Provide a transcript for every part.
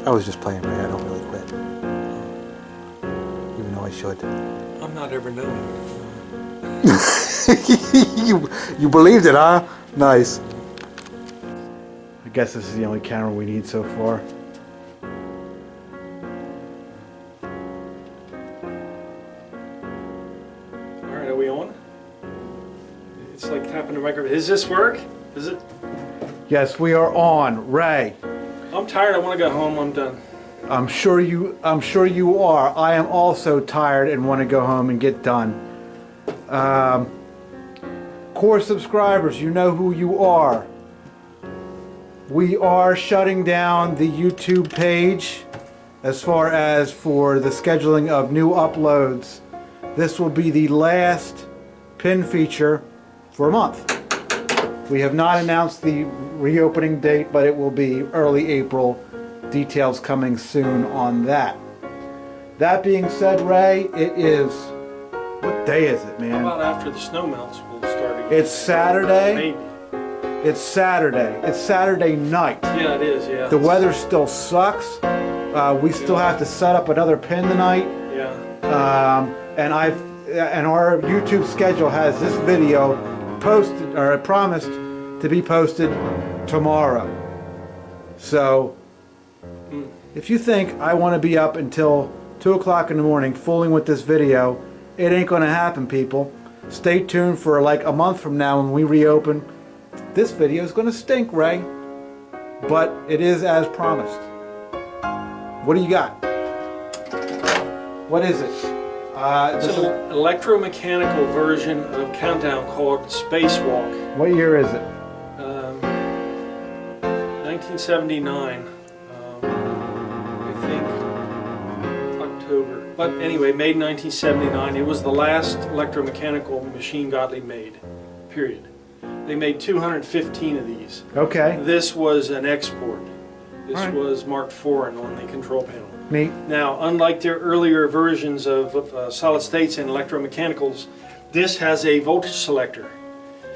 I was just playing, Ray. I don't really quit. Even though I should. I'm not ever known. You believed it, huh? Nice. I guess this is the only camera we need so far. Alright, are we on? It's like tapping the microphone. Does this work? Is it? Yes, we are on. Ray. I'm tired. I want to go home. I'm done. I'm sure you are. I am also tired and want to go home and get done. Core subscribers, you know who you are. We are shutting down the YouTube page as far as for the scheduling of new uploads. This will be the last pin feature for a month. We have not announced the reopening date, but it will be early April. Details coming soon on that. That being said, Ray, it is... What day is it, man? How about after the snow melts, we'll start again? It's Saturday. Maybe. It's Saturday. It's Saturday night. Yeah, it is, yeah. The weather still sucks. We still have to set up another pin tonight. Yeah. And our YouTube schedule has this video posted, or promised to be posted tomorrow. So, if you think I want to be up until 2 o'clock in the morning fooling with this video, it ain't going to happen, people. Stay tuned for like a month from now when we reopen. This video is going to stink, Ray. But it is as promised. What do you got? What is it? It's an electromechanical version of Countdown called Spacewalk. What year is it? 1979. I think October. But anyway, made in 1979. It was the last electromechanical machine Gottlieb made. Period. They made 215 of these. Okay. This was an export. This All right. was marked foreign on the control panel. Neat. Now, unlike their earlier versions of solid states and electromechanicals, this has a voltage selector.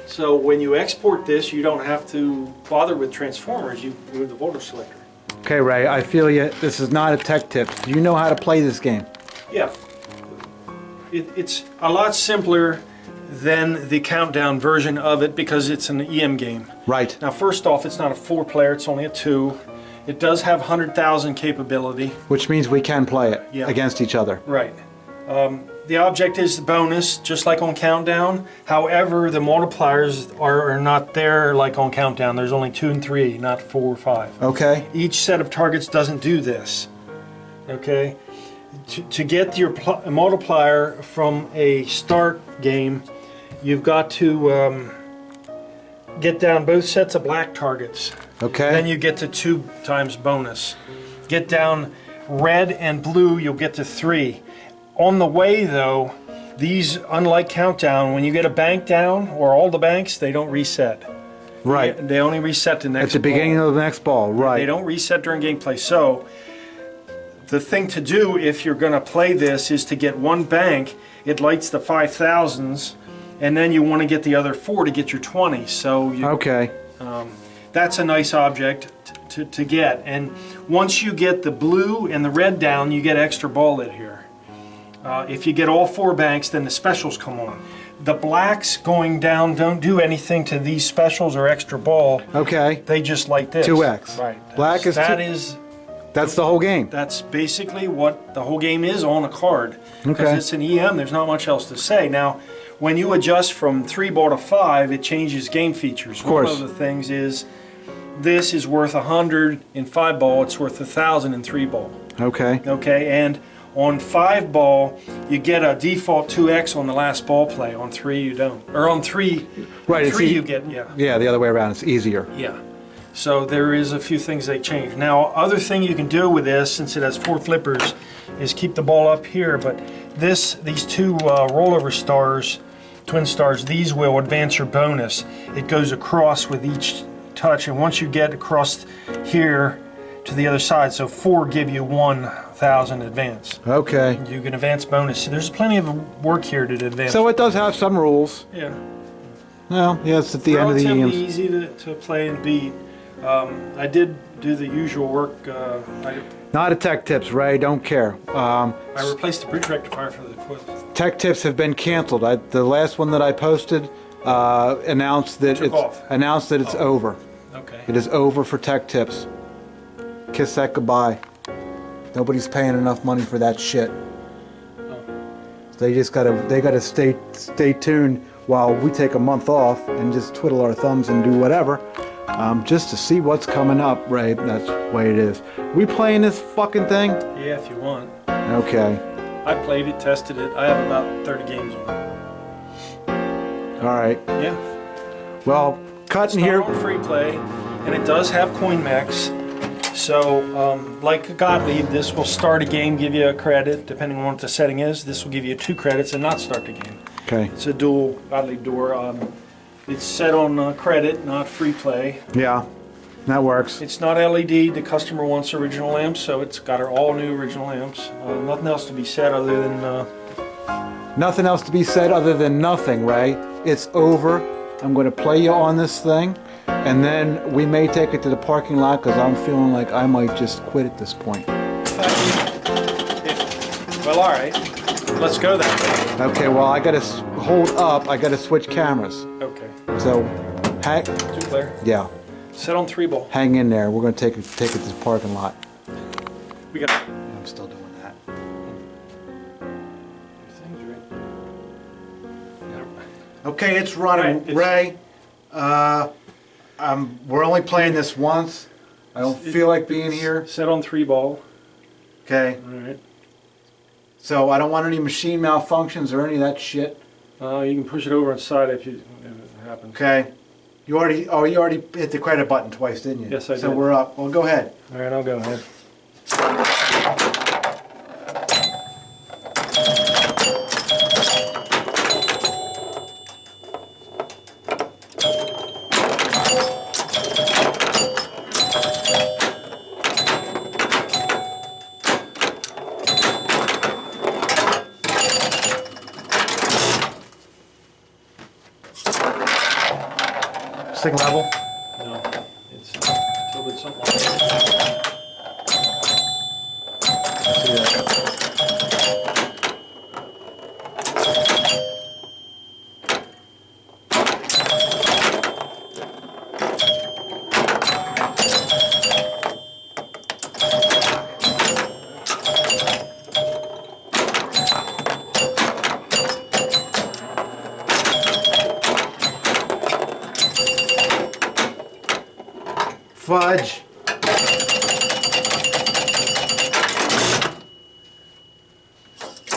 So when you export this, you don't have to bother with transformers. You move the voltage selector. Okay, Ray, I feel you. This is not a tech tip. Do you know how to play this game? Yeah. It's a lot simpler than the Countdown version of it because it's an EM game. Right. Now, first off, it's not a 4-player, it's only a 2. It does have 100,000 capability. Which means we can play it against each other. Right. The object is the bonus, just like on Countdown. However, the multipliers are not there like on Countdown. There's only 2 and 3, not 4 or 5. Okay. Each set of targets doesn't do this. Okay. To get your multiplier from a start game, you've got to get down both sets of black targets. Okay. Then you get to 2 times bonus. Get down red and blue, you'll get to 3. On the way, though, these, unlike Countdown, when you get a bank down, or all the banks, they don't reset. Right. They only reset the next At the beginning ball. of the next ball, right. They don't reset during gameplay. So, the thing to do if you're going to play this is to get one bank, it lights the 5,000s, and then you want to get the other 4 to get your 20. So you, okay. That's a nice object to get. And once you get the blue and the red down, you get extra ball lit here. If you get all 4 banks, then the specials come on. The blacks going down don't do anything to these specials or extra ball. Okay. They just like this. 2x. Right. Black is That's the whole game. That's basically what the whole game is on a card. Because Okay. it's an EM, there's not much else to say. Now, when you adjust from 3 ball to 5, it changes game features. Of course. One of the things is this is worth 100 in 5 ball, it's worth 1,000 in 3 ball. Okay. Okay, and on 5 ball, you get a default 2x on the last ball play. On 3, you don't. Or on 3, Right, on it's 3 you get, yeah. Yeah, the other way around. It's easier. Yeah. So there is a few things they change. Now, other thing you can do with this, since it has 4 flippers, is keep the ball up here. But these 2 rollover stars, twin stars, these will advance your bonus. It goes across with each touch, and once you get across here to the other side, so 4 give you 1,000 advance. Okay. You can advance bonus. So there's plenty of work here to advance. So it does have some rules. Yeah. Well, yeah, it's at the end of the Relatively EMs. easy to play and beat. I did do the usual work. I Not a Tech Tips, Ray. Don't care. I replaced the bridge rectifier for the coils. Tech Tips have been canceled. The last one that I posted announced that it's over. Okay. It is over for Tech Tips. Kiss that goodbye. Nobody's paying enough money for that shit. Oh. They gotta stay tuned while we take a month off and just twiddle our thumbs and do whatever, just to see what's coming up, Ray. That's the way it is. We playing this fucking thing? Yeah, if you want. Okay. I played it, tested it. I have about 30 games on it. All right. Yeah. Well, cutting here. It's not on free play, and it does have coin mechs. So, like Gottlieb, this will start a game, give you a credit, depending on what the setting is. This will give you 2 credits and not start the game. Okay. It's a dual Gottlieb door. It's set on credit, not free play. Yeah, that works. It's not LED. The customer wants original lamps, so it's got all new original lamps. Nothing else to be said other than... Nothing else to be said other than nothing, Ray. It's over. I'm going to play you on this thing, and then we may take it to the parking lot because I'm feeling like I might just quit at this point. Well, all right. Let's go then. Okay, well, I got to hold up. I got to switch cameras. Okay. So, hang. 2-player. Yeah. Set on 3-ball. Hang in there. We're going to take it to the parking lot. We got. I'm still doing that. Okay, it's running. Right, Ray, we're only playing this once. I don't feel like being here. Set on 3-ball. Okay. All right. So I don't want any machine malfunctions or any of that shit. You can push it over inside if it happens. Okay. You already hit the credit button twice, didn't you? Yes, I did. So we're up. Well, go ahead. All right, I'll go ahead. Sing level. No, it's tilted something. Fudge.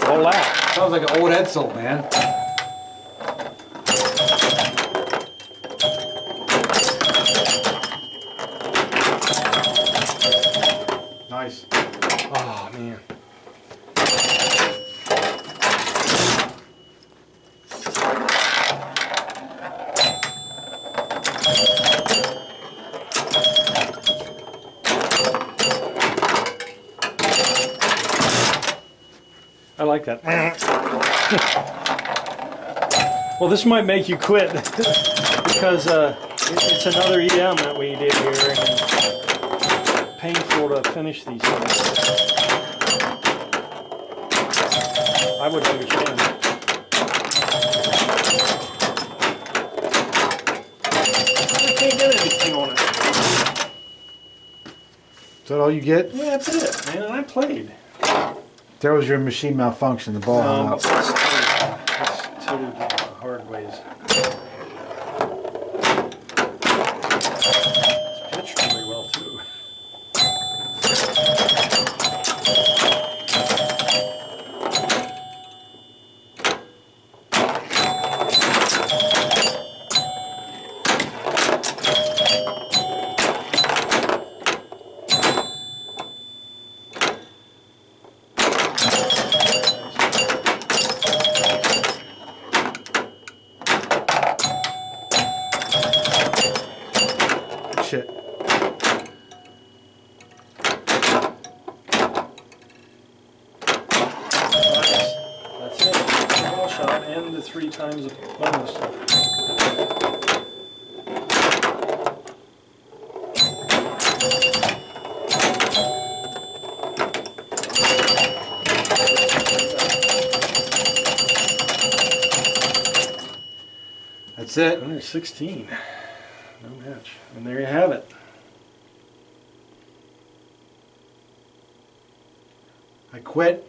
All that. Sounds like an old Edsel, man. Nice. Oh man. I like that. Well, this might make you quit because it's another EM that we did here, and it's painful to finish these things. I would understand. I can't get anything on it. Is that all you get? Yeah, that's it, man. And I played. There was your machine malfunction. The ball hung up. It's two hard ways. It's pitched really well too. Shit. That's it. The ball shot and the 3 times the bonus. That's it. 116. No match. And there you have it. I quit.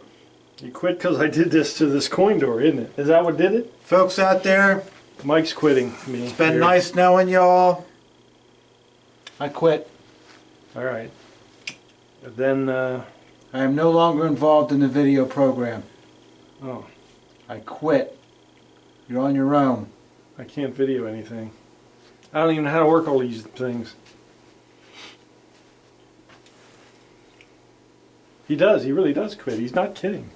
You quit because I did this to this coin door, isn't it? Is that what did it? Folks out there, Mike's quitting me. it's been here. nice knowing y'all. I quit. All right. Then, I am no longer involved in the video program. oh, I quit. You're on your own. I can't video anything. I don't even know how to work all these things. He does. He really does quit. He's not kidding.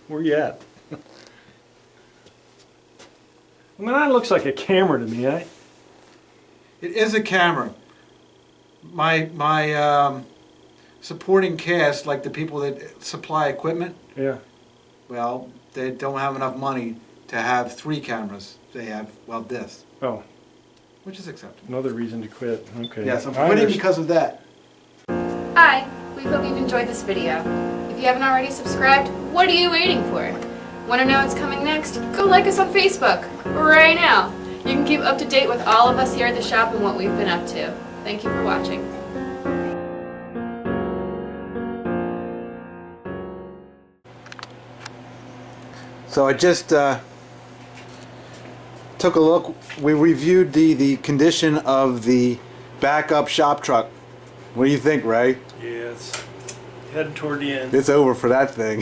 Where you at? I mean, that looks like a camera to me, eh? It is a camera. My supporting cast, like the people that supply equipment, Yeah. well, they don't have enough money to have 3 cameras. They have, well, this, Oh, which is acceptable. another reason to quit. Okay. Yes, I'm I quitting understand. because of that. Hi, we hope you've enjoyed this video. If you haven't already subscribed, what are you waiting for? Want to know what's coming next? Go like us on Facebook right now. You can keep up to date with all of us here at the shop and what we've been up to. Thank you for watching. So I just took a look. We reviewed the condition of the backup shop truck. What do you think, Ray? Yeah, it's heading toward the end. It's over for that thing.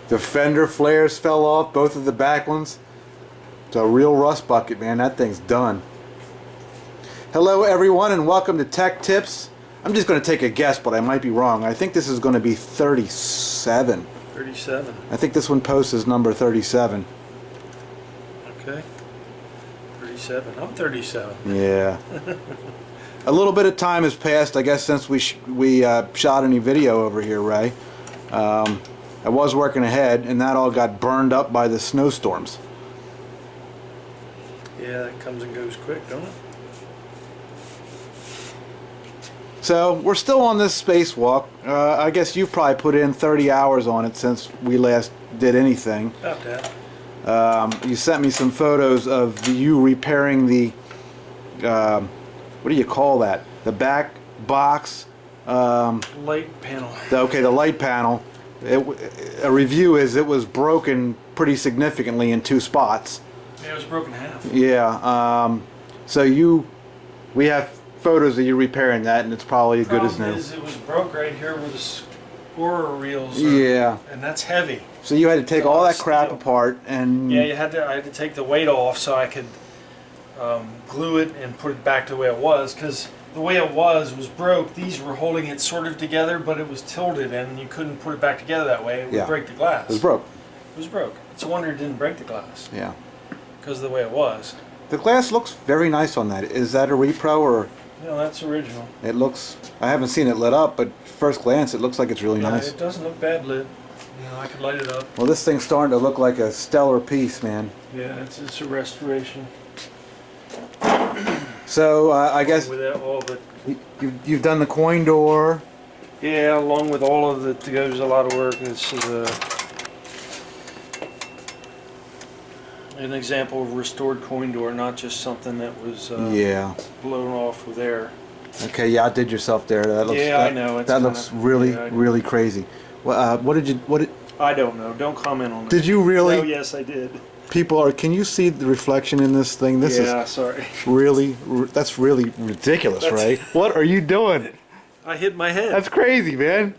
The fender flares fell off, both of the back ones. It's a real rust bucket, man. That thing's done. Hello, everyone, and welcome to Tech Tips. I'm just going to take a guess, but I might be wrong. I think this is going to be 37. 37. I think this one posts as number 37. Okay. 37. I'm 37. Yeah. A little bit of time has passed, I guess, since we shot any video over here, Ray. I was working ahead, and that all got burned up by the snowstorms. Yeah, that comes and goes quick, don't it? So we're still on this spacewalk. I guess you've probably put in 30 hours on it since we last did anything. About that. You sent me some photos of you repairing the, what do you call that? The back box. Light panel. The light panel. A review is it was broken pretty significantly in 2 spots. Yeah, it was broken in half. Yeah. So we have photos of you repairing that, and it's probably as good as new. It was broke right here where the scorer reels are, Yeah. and that's heavy. So you had to take all that crap Steel. apart, and Yeah, I had to take the weight off so I could glue it and put it back to the way it was, because the way it was broke. These were holding it sort of together, but it was tilted, and you couldn't put it back together that way. It would Yeah. break the glass. it was broke. It was broke. It's a wonder it didn't break the glass, Yeah. because of the way it was. The glass looks very nice on that. Is that a repro, or No, that's original. it looks? I haven't seen it lit up, but first glance, it looks like it's really Yeah, nice. it doesn't look bad lit. You know, I could light it up. Well, this thing's starting to look like a stellar piece, man. Yeah, it's a restoration. So I guess With that, all the you've done the coin door. yeah, along with all of it, goes a lot of work. This is an example of restored coin door, not just something that was Yeah. blown off with air. Okay. You outdid yourself there. That looks. Yeah, I that, know, it's that kinda- looks really, yeah, I know. really crazy. Well, what did you? What did? I don't know. Don't comment on that. Did you really? Oh, yes, I did. People are. Can you see the reflection in this thing? This yeah, is sorry. really. That's really ridiculous, That's- Ray. What are you doing? I hit my head. That's crazy, man.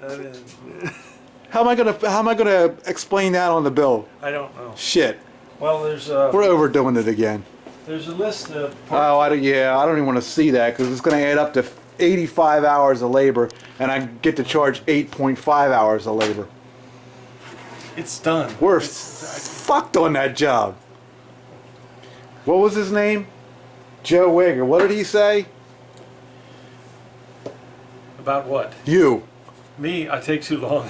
How am I gonna explain that on the bill? I don't know. Shit. Well, there's We're overdoing it again. a list of Oh, I don't even want to see that, because it's going to add up to 85 hours of labor, and I get to charge 8.5 hours of labor. It's done. We're fucked on that job. What was his name? Joe Wigger. What did he say? About what? You. Me, I take too long.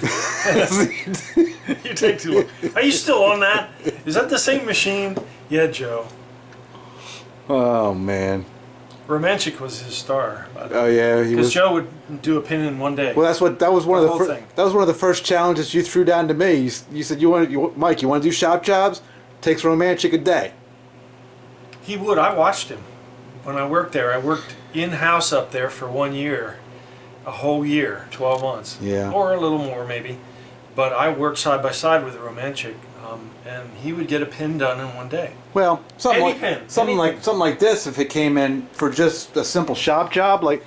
You take too long. Are you still on that? Is that the same machine? Yeah, Joe. Oh, man. Romanchik was his star. Oh, yeah. He Because was. Joe would do a pin in one day. Well, that was one The of whole the thing. that was one of the first challenges you threw down to me. You said Mike, you want to do shop jobs? takes Romantic a day. He would. I watched him when I worked there. I worked in-house up there for 1 year, a whole year, 12 months, Yeah. or a little more maybe. But I worked side by side with Romantic, and he would get a pin done in 1 day. Well, something Any like pin, something any like pin. something like this, if it came in for just a simple shop job, like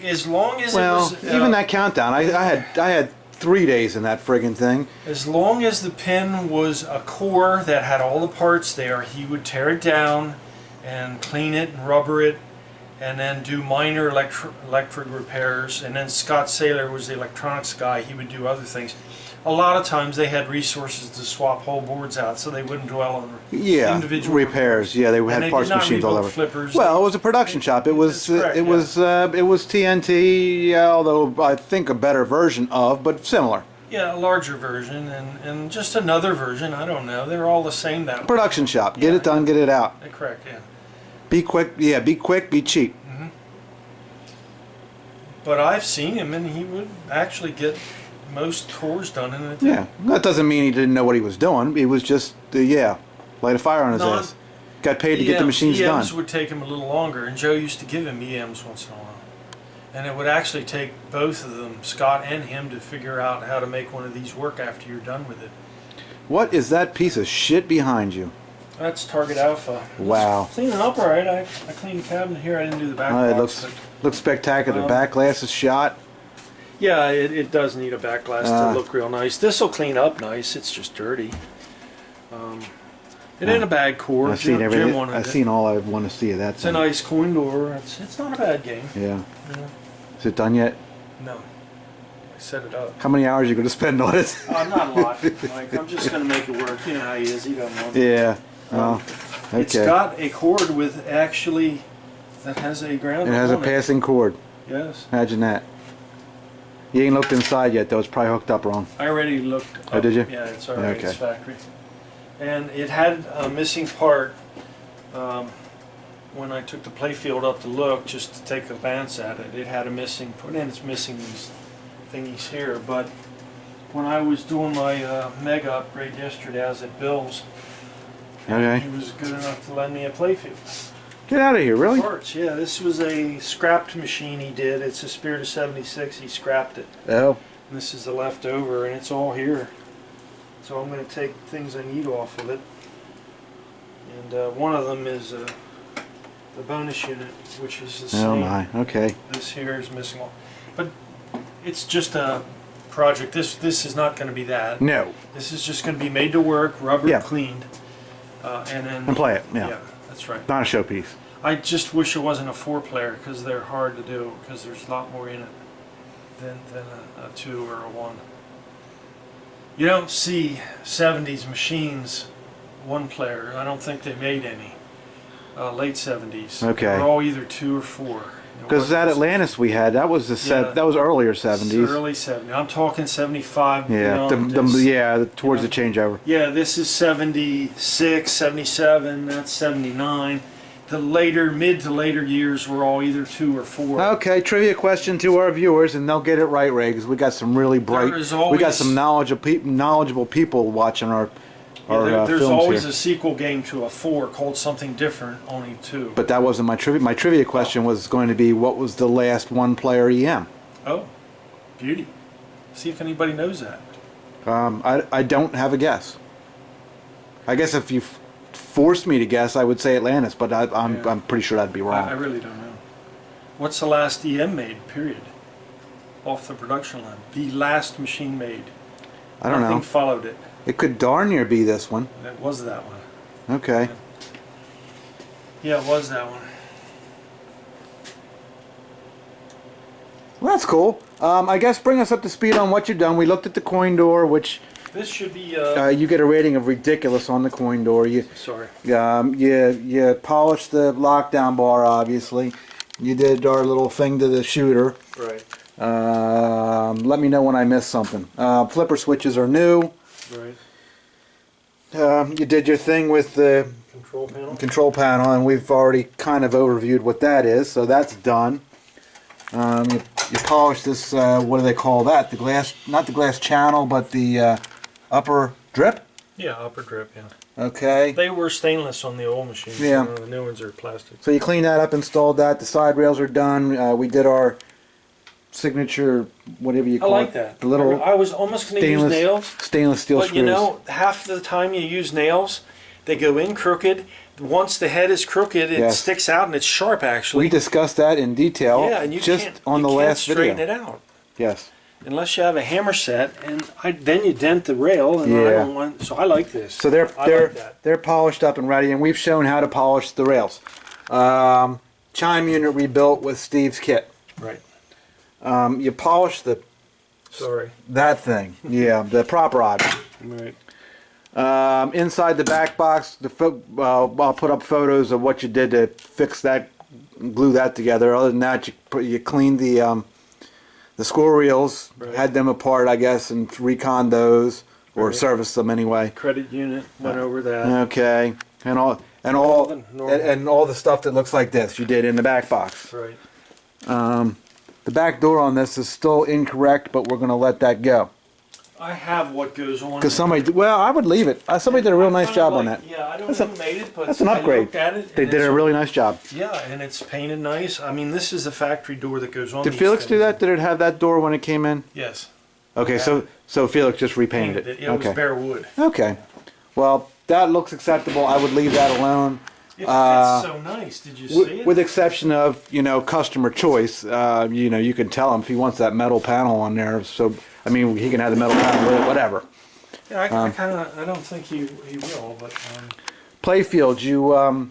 As long as well, it was, even that countdown, I had 3 days in that friggin' thing. as long as the pin was a core that had all the parts there, he would tear it down and clean it and rubber it, and then do minor electric repairs. And then Scott Saylor was the electronics guy. He would do other things. A lot of times they had resources to swap whole boards out, so they wouldn't dwell on Yeah, individual repairs. Yeah, they And had they parts did not machines all rebuild over. flippers. Well, it was a production shop. It was That's correct, it was TNT, although I think a better version of, but similar. Yeah, a larger version and just another version. I don't know. They're all the same that way. Production shop. Get Yeah. it done, get it out. Correct, yeah. Be quick. Yeah, be quick, be cheap. But I've seen him, and he would actually get most tours done in a day. Yeah, that doesn't mean he didn't know what he was doing. He was just light a fire on his Non- ass. Got paid to get the machines done. EMs would take him a little longer, and Joe used to give him EMs once in a while. And it would actually take both of them, Scott and him, to figure out how to make one of these work after you're done with it. What is that piece of shit behind you? That's Target Alpha. Wow. It's cleaning up all right. I cleaned the cabinet here. I didn't do the back It box, looks spectacular. Um, Back glass is shot. yeah, it does need a back glass Ah. to look real nice. This will clean up nice. It's just dirty. It ain't a bad core. I've seen Jim everything. wanted I've it. seen all I want to see of that It's a thing. nice coin door. It's not a bad game. Yeah. Yeah. Is it done yet? No. I set it up. How many hours are you going to spend on it? Not a lot. Like, I'm just going to make it work. You know how he is. He doesn't want it. Yeah. Oh, It's okay. got a cord with actually that has a ground. It has a on passing cord. Yes. Imagine that. You ain't looked inside yet, though. It's probably hooked up wrong. I already looked. Oh, did you? Yeah, it's already Okay. its factory. And it had a missing part when I took the playfield up to look, just to take a glance at it. It had a missing part, and it's missing these thingies here. But when I was doing my mega upgrade yesterday, I was at Bill's. Okay. He was good enough to lend me a playfield. Get out of here, really? Parts, yeah. This was a scrapped machine he did. It's a Spirit of 76. He scrapped it. Oh. And this is the leftover, and it's all here. So I'm going to take things I need off of it. And one of them is the bonus unit, which is the same. Oh my. Okay. This here is missing all. But it's just a project. This is not going to be that. No. This is just going to be made to work, rubber Yeah. cleaned, and then And play it. Yeah. that's right. Not a showpiece. I just wish it wasn't a 4-player, because they're hard to do, because there's a lot more in it than a 2 or a 1. You don't see 70s machines 1-player. I don't think they made any. Late 70s. Okay. They're all either 2 or 4. Because that Atlantis we had, that was Yeah. that was earlier 70s. Early 70s. I'm talking 75. Yeah. beyond this. Towards You the changeover. Yeah, this is 76, 77, that's 79. The mid to later years were all either 2 or 4. Okay, trivia question to our viewers, and they'll get it right, Ray, because we got some really bright, There is we got always- some knowledgeable people watching our There's films always here. a sequel game to a 4 called something different, only 2. But that wasn't my trivia. My trivia question was going to be, what was the last 1-player EM? Oh, beauty. See if anybody knows that. I don't have a guess. I guess if you forced me to guess, I would say Atlantis, but I'm pretty sure that'd be I wrong. really don't know. What's the last EM made, period? Off the production line. The last machine made. I don't Nothing know. followed it. It could darn near be this one. It was that one. Okay. Yeah, it was that one. Well, that's cool. I guess bring us up to speed on what you've done. We looked at the coin door, which This should be, you get a rating of ridiculous on the coin door. sorry. You polished the lockdown bar, obviously. You did our little thing to the shooter. Right, Let me know when I missed something. Flipper switches are new. right. You did your thing with the Control panel. control panel, and we've already kind of overviewed what that is, so that's done. You polished this, what do they call that? The glass, not the glass channel, but the upper drip? Yeah, upper drip, yeah. Okay. They were stainless on the old machines. Yeah. The new ones are plastic. So you cleaned that up, installed that. The side rails are done. We did our signature, whatever you I call like it. that. The little I was almost going to use nails. stainless steel But screws. you know, half the time you use nails, they go in crooked. Once the head is crooked, it Yes. sticks out and it's sharp actually. We discussed that in detail. Yeah, and you just can't, on you the can't last straighten video. it out. Yes. Unless you have a hammer set, and then you dent the rail, and I Yeah. don't want. So I like this. So they're I like that. they're polished up and ready, and we've shown how to polish the rails. Chime unit we built with Steve's kit. Right. You polish Sorry. that thing. Yeah, the prop rod. Right. Inside the back box, I'll put up photos of what you did to fix that, glue that together. Other than that, you cleaned the squirrel reels, Right. had them apart, I guess, and reconned those or Right. serviced them anyway. Credit unit went over that. Okay, and all the stuff that looks like this you did in the back box. Right. The back door on this is still incorrect, but we're going to let that go. I have what goes on. Because somebody, well, I would leave it. Somebody did a real nice job on that. Yeah, I don't That's know a- who made it, but That's an I upgrade. looked at it. They and did a it's- really nice job. Yeah, and it's painted nice. I mean, this is the factory door that goes on. Did these Felix do things. that? Did it have that door when it came in? Yes. Okay, Yeah. so Felix just repainted it. Yeah, it was Okay. bare wood. Okay. Well, that looks acceptable. I would leave that alone. It fits so nice. Did you see it? With exception of, customer choice. You can tell him if he wants that metal panel on there. So, I mean, he can have the metal panel with it, whatever. Yeah, I don't think he will, but Playfield, you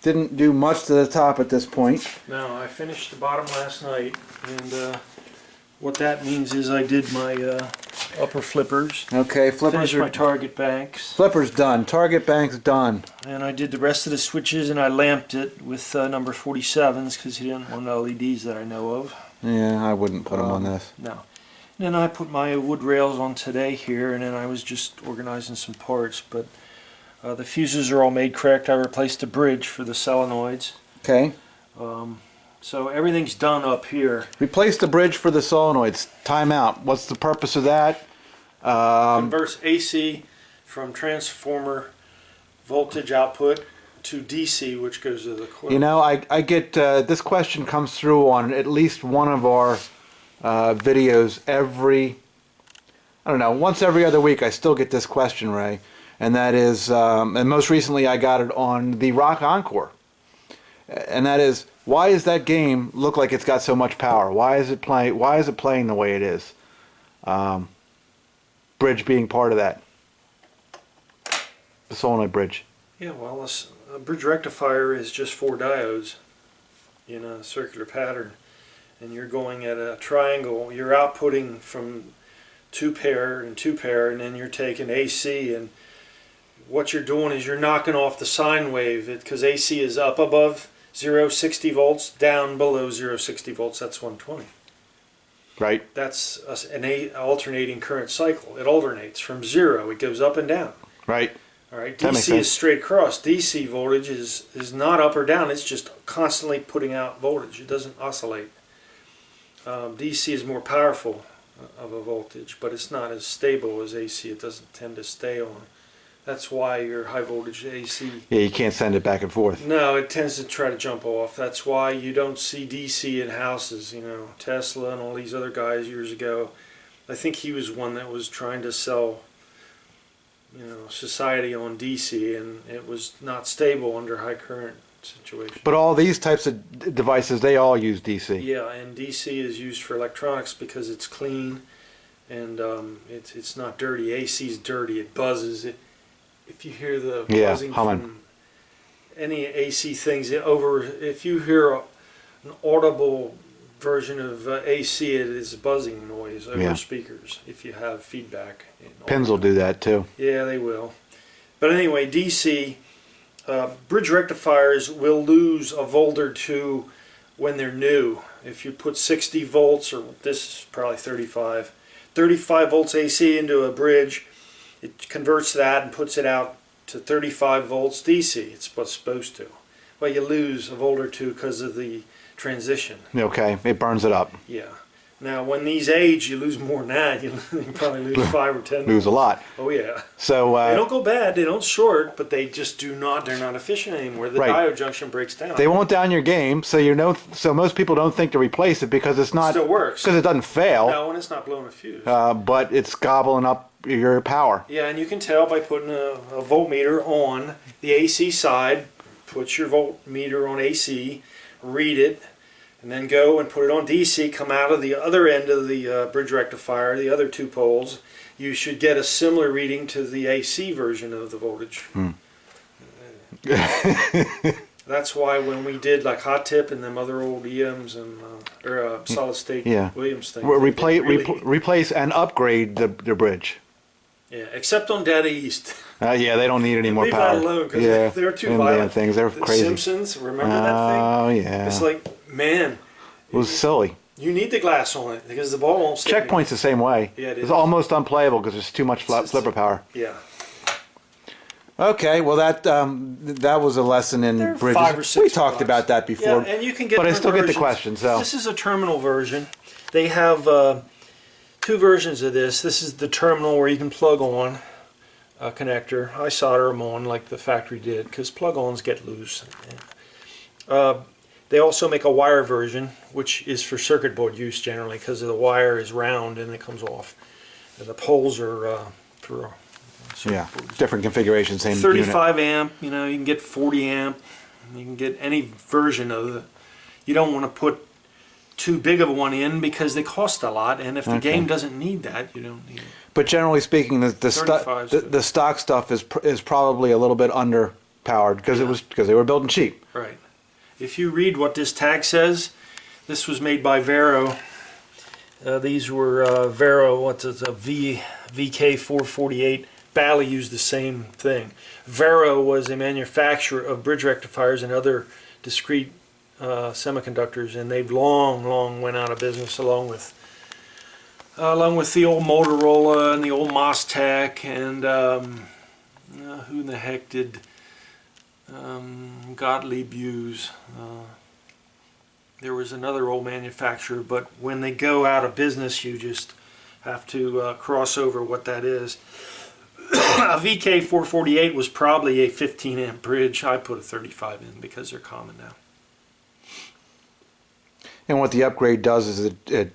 didn't do much to the top at this point. no, I finished the bottom last night, and what that means is I did my upper flippers, Okay, finished my target banks, Flipper's done. Target bank's done. and I did the rest of the switches, and I lamped it with number 47s because he didn't want LEDs that I know of. Yeah, I wouldn't put them on this. No. And then I put my wood rails on today here, and then I was just organizing some parts, but the fuses are all made correct. I replaced the bridge for the solenoids. Okay. So everything's done up here. Replace the bridge for the solenoids. Time out. What's the purpose of that? Converts AC from transformer voltage output to DC, which goes to the coil. I get this question comes through on at least one of our videos once every other week. I still get this question, Ray, and that is, and most recently I got it on the Rock Encore, and that is, why does that game look like it's got so much power? Why is it playing the way it is? Bridge being part of that. The solenoid bridge. Yeah, well, a bridge rectifier is just 4 diodes in a circular pattern, and you're going at a triangle. You're outputting from 2 pair and 2 pair, and then you're taking AC, and what you're doing is you're knocking off the sine wave, because AC is up above 0.60 volts, down below 0.60 volts. That's 120. Right. That's an alternating current cycle. It alternates from 0. It goes up and down. Right. All right, That makes DC is sense. straight across. DC voltage is not up or down. It's just constantly putting out voltage. It doesn't oscillate. DC is more powerful of a voltage, but it's not as stable as AC. It doesn't tend to stay on. That's why your high voltage AC. Yeah, you can't send it back and forth. No, it tends to try to jump off. That's why you don't see DC in houses. Tesla and all these other guys years ago. I think he was one that was trying to sell society on DC, and it was not stable under high current situation. But all these types of devices, they all use DC. Yeah, and DC is used for electronics because it's clean, and it's not dirty. AC is dirty. It buzzes. If you hear the buzzing humming. from any AC things, if you hear an audible version of AC, it is a buzzing noise over speakers. If you have feedback. Pins will do that too. Yeah, they will. But anyway, DC bridge rectifiers will lose a volt or two when they're new. If you put 60 volts, or this is probably 35 volts AC into a bridge, it converts that and puts it out to 35 volts DC. It's what's supposed to. Well, you lose a volt or two because of the transition. Okay, it burns it up. Yeah. Now, when these age, you lose more than that. You probably lose 5 or 10. Lose a lot. Oh yeah. So They don't go bad. They don't short, but they just do not. They're not efficient anymore. The Right. diode junction breaks down. they won't down your game, so so most people don't think to replace it because it's not Still works. because it doesn't fail, No, and it's not blowing a fuse. but it's gobbling up your power. Yeah, and you can tell by putting a voltmeter on the AC side. Put your voltmeter on AC, read it, and then go and put it on DC. Come out of the other end of the bridge rectifier, the other 2 poles. You should get a similar reading to the AC version of the voltage. That's why when we did like hot tip and them other old EMs and solid state Yeah. Williams things, Replace and upgrade the bridge. yeah, except on Data East. Yeah, they don't need any more Leave power. that alone because Yeah, they're too them violent. damn things, they're The crazy. Simpsons, remember that thing? Oh yeah, It's like, man, it was silly. you need the glass on it because the ball won't stick. Checkpoint's the same way. Yeah, it It's is. almost unplayable because there's too much flipper power. Yeah. Okay, well that was a lesson in There are bridges. 5 or 6 we talked blocks. about that before. Yeah, and you can get but I different still get the versions. question. So This is a terminal version. They have 2 versions of this. This is the terminal where you can plug on a connector. I solder them on like the factory did because plug-ons get loose. They also make a wire version, which is for circuit board use generally because the wire is round and it comes off. And the poles are for circuit yeah, boards. different configuration, same unit. 35 amp, you know, you can get 40 amp, you can get any version of the, you don't want to put too big of a one in because they cost a lot, and if the Okay. game doesn't need that, you don't need it. But generally speaking, the 35 's good. stock stuff is probably a little bit underpowered because they were building cheap. Right. If you read what this tag says, this was made by Vero. These were Vero, what's it, a VK448. Bally used the same thing. Vero was a manufacturer of bridge rectifiers and other discrete semiconductors, and they've long went out of business along with the old Motorola and the old Mostec and who the heck did Gottlieb use? There was another old manufacturer, but when they go out of business, you just have to cross over what that is. A VK448 was probably a 15 amp bridge. I put a 35 in because they're common now. And what the upgrade does is it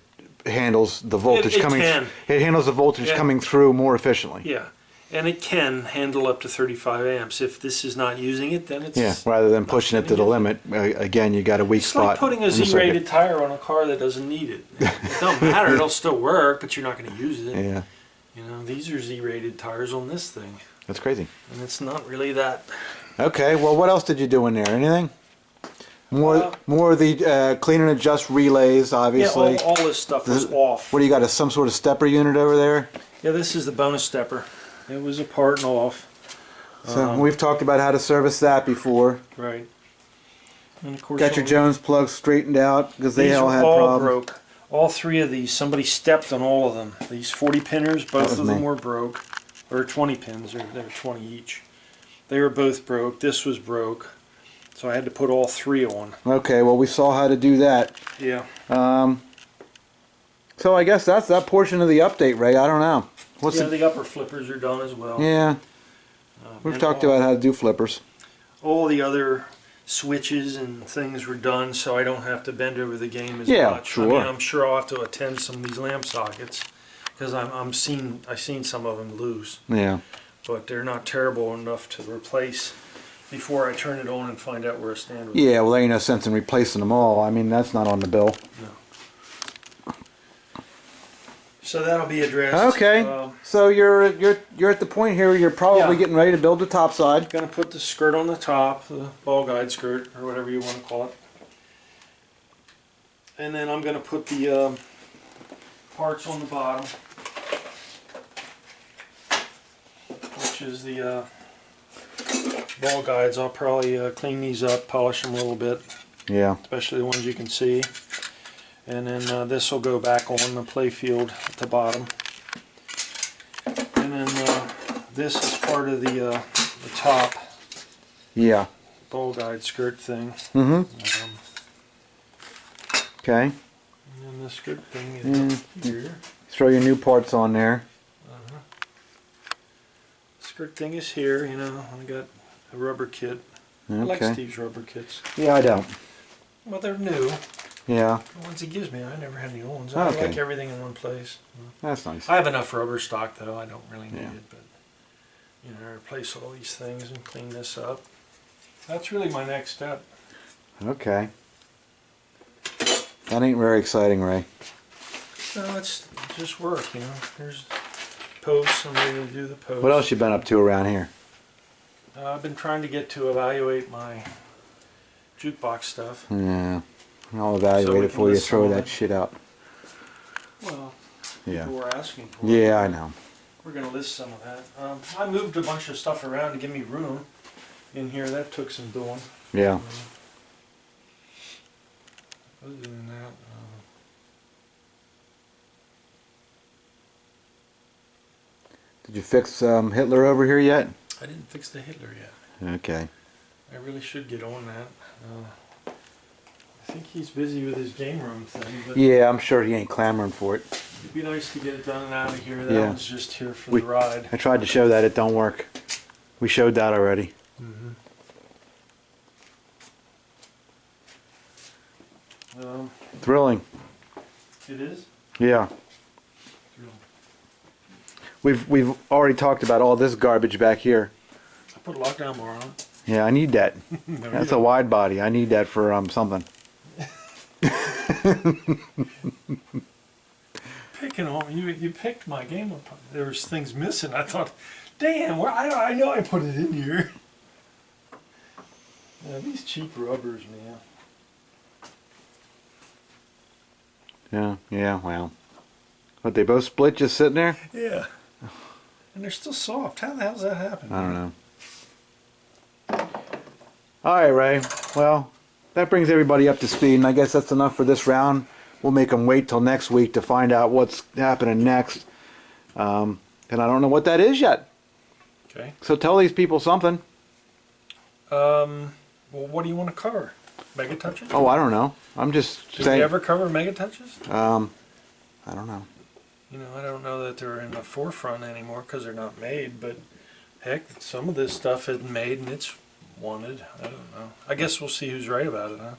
handles the voltage It coming. can. It handles the voltage Yeah. coming through more efficiently. Yeah, and it can handle up to 35 amps. If this is not using it, then it's... Yeah, rather than pushing it to the gonna limit, again, you got a weak It's spot. like putting a in the circuit. Z-rated tire on a car that doesn't need it. It don't matter, it'll still work, but you're not going to use it. Yeah, You know, these are Z-rated tires on this thing, that's crazy. and it's not really that... Okay, well, what else did you do in there? Anything? More of the clean and adjust relays, obviously. Yeah, all this stuff was off. What do you got? Some sort of stepper unit over there? Yeah, this is the bonus stepper. It was apart and off. So we've talked about how to service that before. Right. And of course, Got your Jones plugs straightened out because they these all were had all problems. broke. All 3 of these, somebody stepped on all of them. These 40 pinners, both was of them me. were broke. Or 20 pins, they're 20 each. They were both broke. This was broke. So I had to put all 3 on. Okay, well we saw how to do that. Yeah. So I guess that's that portion of the update, Ray. I don't know. What's Yeah, the, the upper flippers are done as well. yeah, we've And talked all- about how to do flippers. All the other switches and things were done, so I don't have to bend over the game as Yeah, much. sure. I mean, I'm sure I'll have to attend some of these lamp sockets because I've seen some of them loose, Yeah. but they're not terrible enough to replace before I turn it on and find out where I stand with it. Yeah, well there ain't no sense in replacing them all. I mean, that's not on the bill. No. So that'll be addressed. Okay, so you're at the point here where you're probably Yeah. getting ready to build the top side. Gonna put the skirt on the top, the ball guide skirt, or whatever you want to call it. And then I'm gonna put the parts on the bottom, which is the ball guides. I'll probably clean these up, polish them a little bit, Yeah. especially the ones you can see. And then this will go back on the play field at the bottom. And then this is part of the top Yeah. ball guide skirt thing. Mm-hmm. Okay. And the skirt thing is up here. Throw your new parts on there. Skirt thing is here, you know. I got a rubber kit. I like Okay. Steve's rubber kits. Yeah, I don't. Well, they're new. Yeah, The ones he gives me, I never had any old ones. Okay. I like everything in one place. that's nice. I have enough rubber stock, though. I don't really need Yeah. it, but you know, I replace all these things and clean this up. That's really my next step. Okay. That ain't very exciting, Ray. No, it's just work, you know. There's posts. I'm ready to do the posts. What else you been up to around here? I've been trying to get to evaluate my jukebox stuff. Yeah, I'll So evaluate we it can before you list throw some of that it. shit out. Well, Yeah. people were asking for it. Yeah, I know. We're going to list some of that. I moved a bunch of stuff around to give me room in here. That took some doing. Yeah. Other than that, Did you fix Hitler over here yet? I didn't fix the Hitler yet. Okay. I really should get on that. I think he's busy with his game room thing, but Yeah, I'm sure he ain't clamoring for it. it'd be nice to get it done and out of here. That Yeah. one's just here for We- the ride. I tried to show that it don't work. We showed that already. Thrilling. It is? Yeah. We've already talked about all this garbage back here. I put a lockdown bar on it. Yeah, I need that. No, That's you a wide body. I need that for something. picking on you picked my game up. There was things missing. I thought, damn, where I know I put it in here. Yeah, these cheap rubbers, man. Yeah, well. But they both split just sitting there? Yeah. And they're still soft. How the hell's that happen? I don't know. Alright, Ray. Well, that brings everybody up to speed, and I guess that's enough for this round. We'll make them wait till next week to find out what's happening next. And I don't know what that is yet. Okay. So tell these people something. Well, what do you want to cover? Mega touches? Oh, I don't know. I'm just Did saying. we ever cover mega touches? I don't know. You know, I don't know that they're in the forefront anymore because they're not made, but heck, some of this stuff isn't made and it's wanted. I don't know. I guess we'll see who's right about it, huh?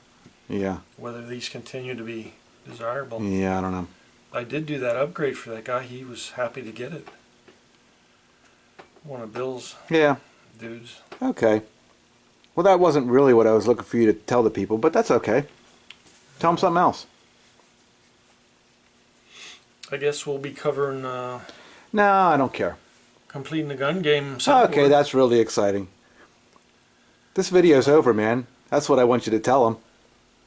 Yeah. Whether these continue to be desirable. Yeah, I don't know. I did do that upgrade for that guy. He was happy to get it. One of Bill's Yeah. dudes. Okay. Well, that wasn't really what I was looking for you to tell the people, but that's okay. Tell them something else. I guess we'll be covering No, I don't care. completing the gun game. Okay, soundboard. that's really exciting. This video's over, man. That's what I want you to tell them.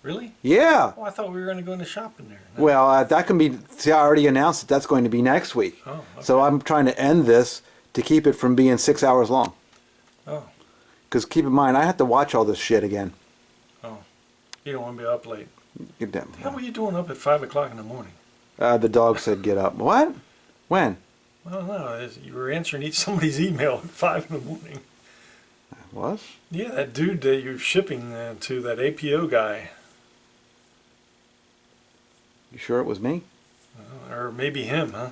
Really? Yeah. Oh, I thought we were going to go into shopping there. No. Well, that can be. See, I already announced that that's going to be next week. Oh, okay. So I'm trying to end this to keep it from being 6 hours long. Oh, Because keep in mind, I have to watch all this shit again. oh. You don't want to be up late. Get them. How were you doing up at 5 o'clock in the morning? The dog said get up. What? When? Well, no, you were answering somebody's email at 5 in the morning. Was? Yeah, that dude that you're shipping to, that APO guy. You sure it was me? Or maybe him, huh?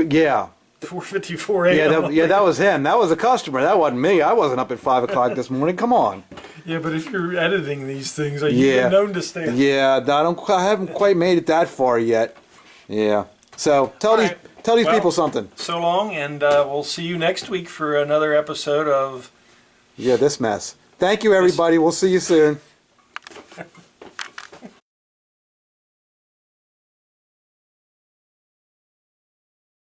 Yeah. 4:54 a.m. Yeah, that was him. That was a customer. That wasn't me. I wasn't up at 5 o'clock this morning. Come on. Yeah, but if you're editing these things, you've Yeah. been known to stay up. Yeah, I haven't quite made it that far yet. Yeah. So tell All these right. tell these Well, people something. So long, and we'll see you next week for another episode of... Yeah, this mess. Thank you, everybody. We'll see you soon.